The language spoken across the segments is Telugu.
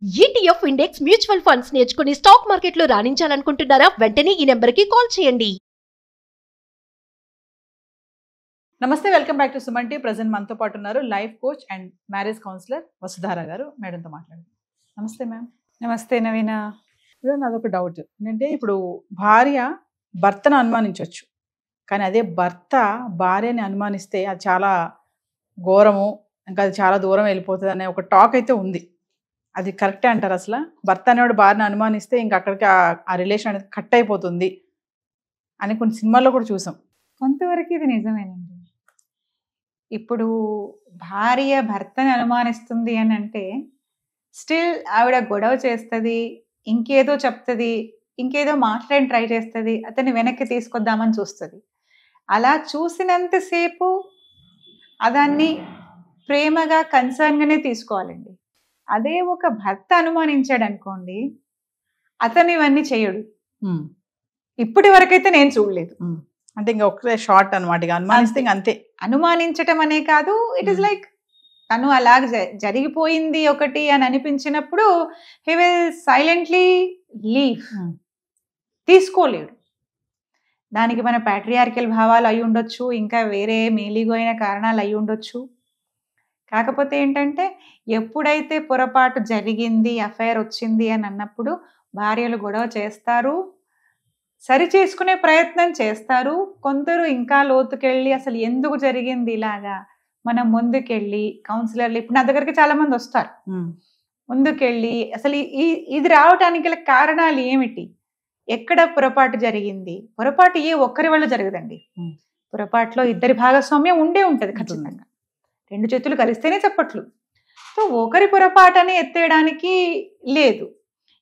ETF ఇండెక్స్ మ్యూచువల్ ఫండ్స్ నేర్చుకుని స్టాక్ మార్కెట్లో రాణించాలనుకుంటున్నారా? వెంటనే ఈ నెంబర్కి కాల్ చేయండి. నమస్తే, welcome back to Suman T. Present మనతో పాటు ఉన్నారు life coach and marriage counsellor Vasudhara గారు. మేడంతో మాట్లాడండి. నమస్తే మ్యామ్. నమస్తే నవీన. నాదొక డౌట్ ఏంటంటే, ఇప్పుడు భార్య భర్తను అనుమానించవచ్చు, కానీ అదే భర్త భార్యని అనుమానిస్తే అది చాలా ఘోరము, ఇంకా అది చాలా దూరం వెళ్ళిపోతుంది అనే ఒక టాక్ అయితే ఉంది. అది కరెక్టే అంటారు? అసలు భర్త అనేవాడు భార్యను అనుమానిస్తే ఇంకా అక్కడికి ఆ రిలేషన్ అనేది కట్ అయిపోతుంది అని కొన్ని సినిమాల్లో కూడా చూసాం. కొంతవరకు ఇది నిజమేనండి. ఇప్పుడు భార్య భర్తని అనుమానిస్తుంది అని అంటే స్టిల్ ఆవిడ గొడవ చేస్తుంది, ఇంకేదో చెప్తుంది, ఇంకేదో మాట్లాడి ట్రై చేస్తుంది, అతన్ని వెనక్కి తీసుకొద్దామని చూస్తుంది. అలా చూసినంతసేపు అదాన్ని ప్రేమగా కన్సర్న్గానే తీసుకోవాలండి. అదే ఒక భర్త అనుమానించాడు అనుకోండి, అతను ఇవన్నీ చేయడు. ఇప్పటి వరకైతే నేను చూడలేదు. అంటే ఇంకా ఒకే షార్ట్ అనమాట, అనుమానిస్తే అంతే. అనుమానించటం అనే కాదు, ఇట్ ఈస్ లైక్ తను అలాగ జరిగిపోయింది ఒకటి అని అనిపించినప్పుడు హీ విల్ సైలెంట్లీ లీవ్. తీసుకోలేడు. దానికి మన ప్యాట్రియార్కల్ భావాలు అయి ఉండొచ్చు, ఇంకా వేరే మేలిగోయిన కారణాలు అయి ఉండొచ్చు. కాకపోతే ఏంటంటే, ఎప్పుడైతే పొరపాటు జరిగింది, అఫైర్ వచ్చింది అని అన్నప్పుడు భార్యలు గొడవ చేస్తారు, సరి చేసుకునే ప్రయత్నం చేస్తారు. కొందరు ఇంకా లోతుకెళ్ళి అసలు ఎందుకు జరిగింది ఇలాగా, మనం ముందుకెళ్ళి కౌన్సిలర్లు, ఇప్పుడు నా దగ్గరికి చాలా మంది వస్తారు, ముందుకెళ్ళి అసలు ఇది రావటానికి గల కారణాలు ఏమిటి, ఎక్కడ పొరపాటు జరిగింది. పొరపాటు ఏ ఒక్కరి వల్ల జరగదండి. పొరపాటులో ఇద్దరి భాగస్వామ్యం ఉండే ఉంటుంది ఖచ్చితంగా. రెండు చేతులు కలిస్తేనే చప్పట్లు. సో ఒకరి పొరపాటని ఎత్తేయడానికి లేదు.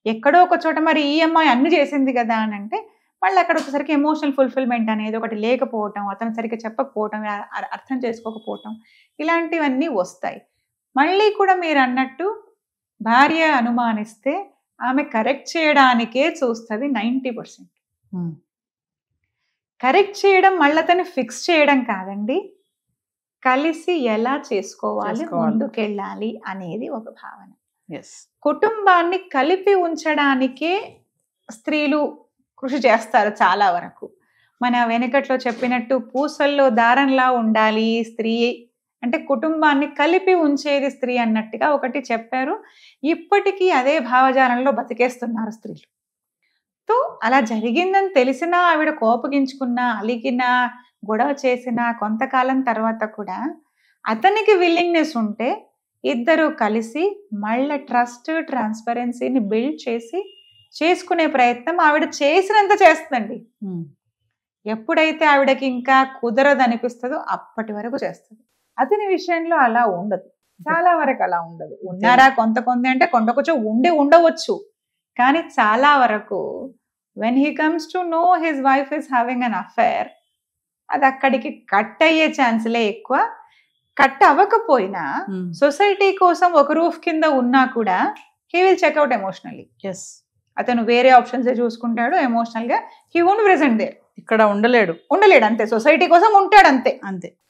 ఎక్కడో ఒక చోట మరి ఈ అమ్మాయి అన్ని చేసింది కదా అని అంటే మళ్ళీ అక్కడ వచ్చేసరికి ఎమోషనల్ ఫుల్ఫిల్మెంట్ అనేది ఒకటి లేకపోవటం, అతను సరిగ్గా చెప్పకపోవటం, అర్థం చేసుకోకపోవటం, ఇలాంటివన్నీ వస్తాయి. మళ్ళీ కూడా మీరు అన్నట్టు భార్య అనుమానిస్తే ఆమె కరెక్ట్ చేయడానికే చూస్తుంది 90%. కరెక్ట్ చేయడం మళ్ళీ అతను ఫిక్స్ చేయడం కాదండి, కలిసి ఎలా చేసుకోవాలి, ముందుకెళ్ళాలి అనేది ఒక భావన. కుటుంబాన్ని కలిపి ఉంచడానికే స్త్రీలు కృషి చేస్తారు చాలా వరకు. మన వెనుకట్లో చెప్పినట్టు పూసల్లో దారంలా ఉండాలి స్త్రీ అంటే, కుటుంబాన్ని కలిపి ఉంచేది స్త్రీ అన్నట్టుగా ఒకటి చెప్పారు. ఇప్పటికీ అదే భావజాలంలో బతికేస్తున్నారు స్త్రీలు. తో అలా జరిగిందని తెలిసినా ఆవిడ కోపగించుకున్నా, అలిగినా, గొడవ చేసిన కొంతకాలం తర్వాత కూడా అతనికి విల్లింగ్నెస్ ఉంటే ఇద్దరు కలిసి మళ్ళీ ట్రస్ట్, ట్రాన్స్పరెన్సీని బిల్డ్ చేసి చేసుకునే ప్రయత్నం ఆవిడ చేసినంత చేస్తుందండి. ఎప్పుడైతే ఆవిడకి ఇంకా కుదరదు అనిపిస్తుందో అప్పటి వరకు చేస్తుంది. అతని విషయంలో అలా ఉండదు, చాలా వరకు అలా ఉండదు. ఉన్నారా కొంత అంటే కొంచెం ఉండవచ్చు, కానీ చాలా వరకు when he comes to know his wife is having an affair, అది అక్కడికి కట్ అయ్యే ఛాన్స్లే ఎక్కువ. కట్ అవ్వకపోయినా సొసైటీ కోసం ఒక రూఫ్ కింద ఉన్నా కూడా హీ విల్ చెక్అవుట్ ఎమోషనల్లీ. అతను వేరే ఆప్షన్స్ చూసుకుంటాడు. ఎమోషనల్ గా హీ వోంట్ ప్రెజెంట్ దేర్. ఇక్కడ ఉండలేడు అంతే, సొసైటీ కోసం ఉంటాడు అంతే.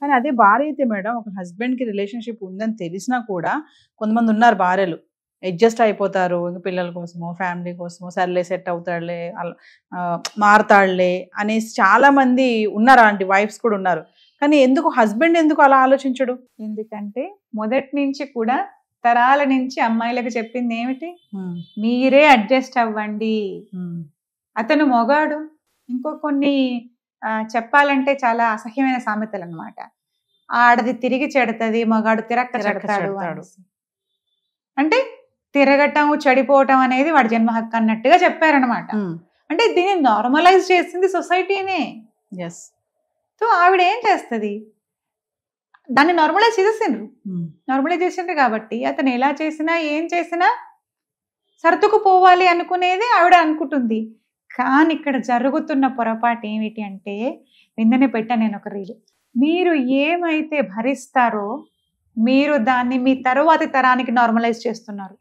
కానీ అదే భార్య అయితే మేడం, ఒక హస్బెండ్ కి రిలేషన్షిప్ ఉందని తెలిసినా కూడా కొంతమంది ఉన్నారు భార్యలు అడ్జస్ట్ అయిపోతారు, ఇంకా పిల్లల కోసమో ఫ్యామిలీ కోసమో, సర్లే సెట్ అవుతాడులే, మారతాడులే అనేసి చాలా మంది ఉన్నారు. అలాంటి వైఫ్స్ కూడా ఉన్నారు. కానీ ఎందుకు హస్బెండ్ ఎందుకు అలా ఆలోచించడు? ఎందుకంటే మొదటి నుంచి కూడా తరాల నుంచి అమ్మాయిలకు చెప్పింది ఏమిటి, మీరే అడ్జస్ట్ అవ్వండి. అతను మొగాడు. ఇంకో కొన్ని చెప్పాలంటే చాలా అసహ్యమైన సామెతలు అన్నమాట. ఆడది తిరిగి చెడుతుంది, మగాడు తిరక్క చెడతాడు. అంటే తిరగటం, చెడిపోవటం అనేది వాడి జన్మ హక్కు అన్నట్టుగా చెప్పారనమాట. అంటే దీన్ని నార్మలైజ్ చేసింది సొసైటీనే. సో ఆవిడ ఏం చేస్తుంది, దాన్ని నార్మలైజ్ చేసిండ్రు కాబట్టి అతను ఎలా చేసినా ఏం చేసినా సర్దుకుపోవాలి అనుకునేది ఆవిడ అనుకుంటుంది. కానీ ఇక్కడ జరుగుతున్న పొరపాటు ఏమిటి అంటే, నిన్ననే పెట్టాను నేను ఒక రీల్, మీరు ఏమైతే భరిస్తారో మీరు దాన్ని మీ తరువాతి తరానికి నార్మలైజ్ చేస్తున్నారు.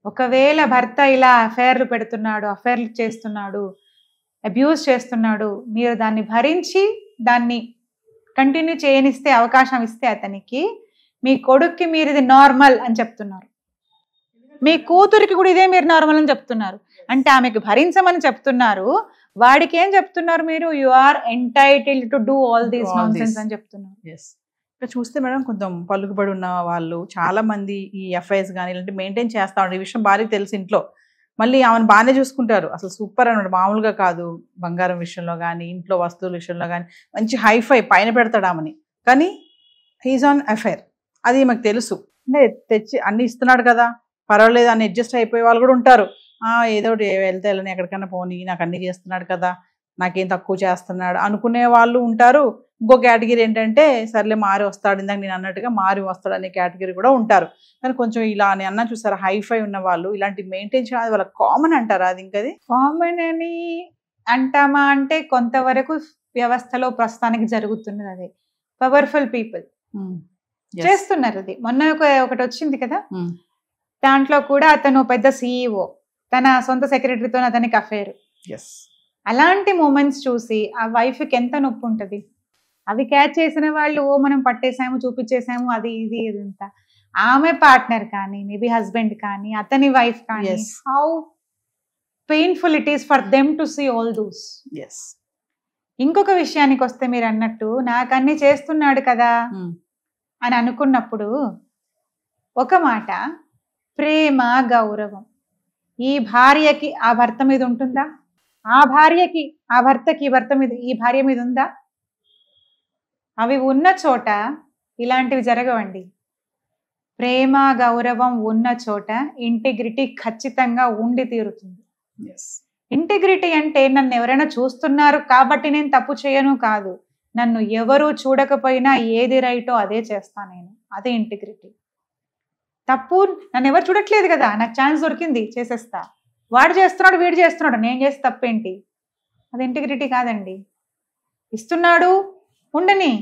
ఒకవేళ భర్త ఇలా అఫైర్లు చేస్తున్నాడు, అబ్యూస్ చేస్తున్నాడు, మీరు దాన్ని భరించి దాన్ని కంటిన్యూ చేయనిస్తే, అవకాశం ఇస్తే అతనికి, మీ కొడుక్కి మీరు ఇది నార్మల్ అని చెప్తున్నారు. మీ కూతురికి కూడా ఇదే మీరు నార్మల్ అని చెప్తున్నారు. అంటే ఆమెకు భరించమని చెప్తున్నారు, వాడికి ఏం చెప్తున్నారు మీరు? You are entitled to do all these nonsense అని చెప్తున్నారు. ఇక్కడ చూస్తే మేడం కొంచెం పలుకుబడి ఉన్న వాళ్ళు చాలా మంది ఈ ఎఫ్ఐఎస్ కానీ ఇలాంటి మెయింటైన్ చేస్తా ఉంటారు. ఈ విషయం భార్యకి తెలిసి ఇంట్లో మళ్ళీ ఆమెను బాగానే చూసుకుంటారు. అసలు సూపర్ అనమాట, మామూలుగా కాదు. బంగారం విషయంలో కానీ ఇంట్లో వస్తువుల విషయంలో కానీ మంచి హైఫై పైన పెడతాడు ఆమెని. కానీ హీజ్ ఆన్ అఫైర్, అది మాకు తెలుసు. అంటే తెచ్చి అన్ని ఇస్తున్నాడు కదా, పర్వాలేదు అని అడ్జస్ట్ అయిపోయే వాళ్ళు కూడా ఉంటారు. ఏదో వెళ్తే వెళ్ళని ఎక్కడికైనా పోనీ, నాకు అన్ని చేస్తున్నాడు కదా, నాకేం తక్కువ చేస్తున్నాడు అనుకునే వాళ్ళు ఉంటారు. ఇంకో కేటగిరీ ఏంటంటే సర్లే మారి వస్తాడు, ఇందాక నేను అన్నట్టుగా మారి వస్తాడు అనే కేటగిరీ కూడా ఉంటారు. కానీ కొంచెం ఇలా అని అన్నా చూసారా, హైఫై ఉన్న వాళ్ళు ఇలాంటి మెయింటైన్ చేయాలి, వాళ్ళకి కామన్ అంటారా? అది ఇంకది కామన్ అని అంటామా అంటే కొంతవరకు వ్యవస్థలో ప్రస్తుతానికి జరుగుతున్నది అదే. పవర్ఫుల్ పీపుల్ చేస్తున్నారు అది. మొన్న ఒకటి వచ్చింది కదా, దాంట్లో కూడా అతను పెద్ద CEO, తన సొంత సెక్రటరీతో అతనికి అఫేర్. అలాంటి మూమెంట్స్ చూసి ఆ వైఫ్కి ఎంత నొప్పి ఉంటుంది. అవి క్యాచ్ చేసిన వాళ్ళు మనం పట్టేసాము, చూపించేసాము, అది ఇది ఇదంతా. ఆమె పార్ట్నర్ కానీ, మేబీ హస్బెండ్ కానీ, అతని వైఫ్ కానీ, how painful it is for them to see all those. ఇంకొక విషయానికి వస్తే మీరు అన్నట్టు నాకు అన్ని చేస్తున్నాడు కదా అని అనుకున్నప్పుడు ఒక మాట, ప్రేమ గౌరవం ఈ భార్యకి ఆ భర్త మీద ఉంటుందా? ఆ భార్యకి ఆ భర్తకి ఈ భార్య మీద ఉందా? అవి ఉన్న చోట ఇలాంటివి జరగవండి. ప్రేమ గౌరవం ఉన్న చోట ఇంటిగ్రిటీ ఖచ్చితంగా ఉండి తీరుతుంది. ఇంటిగ్రిటీ అంటే నన్ను ఎవరైనా చూస్తున్నారు కాబట్టి నేను తప్పు చేయను కాదు, నన్ను ఎవరు చూడకపోయినా ఏది రైటో అదే చేస్తా నేను, అదే ఇంటిగ్రిటీ. తప్పు నన్ను ఎవరు చూడట్లేదు కదా, నాకు ఛాన్స్ దొరికింది చేసేస్తా, వాడు చేస్తున్నాడు వీడు చేస్తున్నాడు నేను చేస్తే తప్పేంటి, అది ఇంటిగ్రిటీ కాదండి. ఇస్తున్నాడు ఉండని.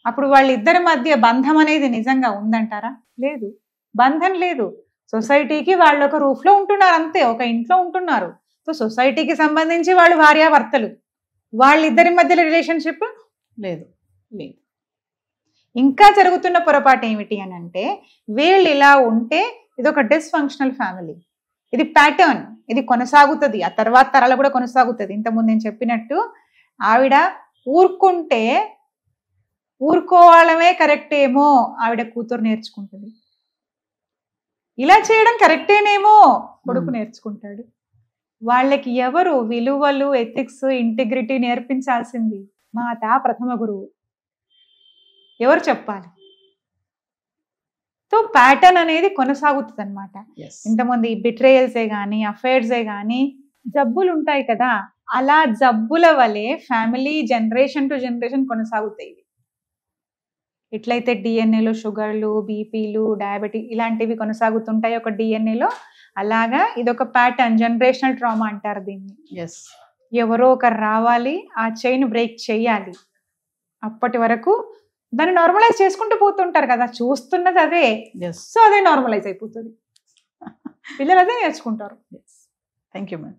అప్పుడు వాళ్ళిద్దరి మధ్య బంధం అనేది నిజంగా ఉందంటారా? లేదు, బంధం లేదు. సొసైటీకి వాళ్ళు ఒక రూఫ్లో ఉంటున్నారు అంతే, ఒక ఇంట్లో ఉంటున్నారు. సో సొసైటీకి సంబంధించి వాళ్ళు భార్యాభర్తలు, వాళ్ళిద్దరి మధ్యలో రిలేషన్షిప్ లేదు. ఇంకా జరుగుతున్న పొరపాటు ఏమిటి అని అంటే, వీళ్ళు ఇలా ఉంటే ఇది ఒక డిస్ఫంక్షనల్ ఫ్యామిలీ, ఇది ప్యాటర్న్, ఇది కొనసాగుతుంది, ఆ తర్వాత తరాలు కూడా కొనసాగుతుంది. ఇంతకుముందు నేను చెప్పినట్టు ఆవిడ ఊరుకుంటే ఊరుకోవడమే కరెక్ట్ ఏమో ఆవిడ కూతురు నేర్చుకుంటుంది, ఇలా చేయడం కరెక్టేనేమో కొడుకు నేర్చుకుంటాడు. వాళ్ళకి ఎవరు విలువలు, ఎథిక్స్, ఇంటిగ్రిటీ నేర్పించాల్సింది? మాత ప్రథమ గురువు, ఎవరు చెప్పాలి? సో ప్యాటర్న్ అనేది కొనసాగుతుంది అనమాట. ఇంతమంది బిట్రేయల్సే కానీ, అఫైర్సే కానీ, జబ్బులు ఉంటాయి కదా, అలా జబ్బుల వలె ఫ్యామిలీ జనరేషన్ టు జనరేషన్ కొనసాగుతాయి. ఎట్లయితే డిఎన్ఏలో షుగర్లు, బీపీలు, డయాబెటిక్ ఇలాంటివి కొనసాగుతుంటాయి ఒక డిఎన్ఏలో, అలాగా ఇదొక ప్యాటర్న్, జనరేషనల్ ట్రామా అంటారు దీన్ని. ఎవరో ఒకరు రావాలి, ఆ చైన్ బ్రేక్ చేయాలి. అప్పటి వరకు దాన్ని నార్మలైజ్ చేసుకుంటూ పోతుంటారు కదా, చూస్తున్నది అదే, సో అదే నార్మలైజ్ అయిపోతుంది, పిల్లలు అదే నేర్చుకుంటారు. Thank you ma'am.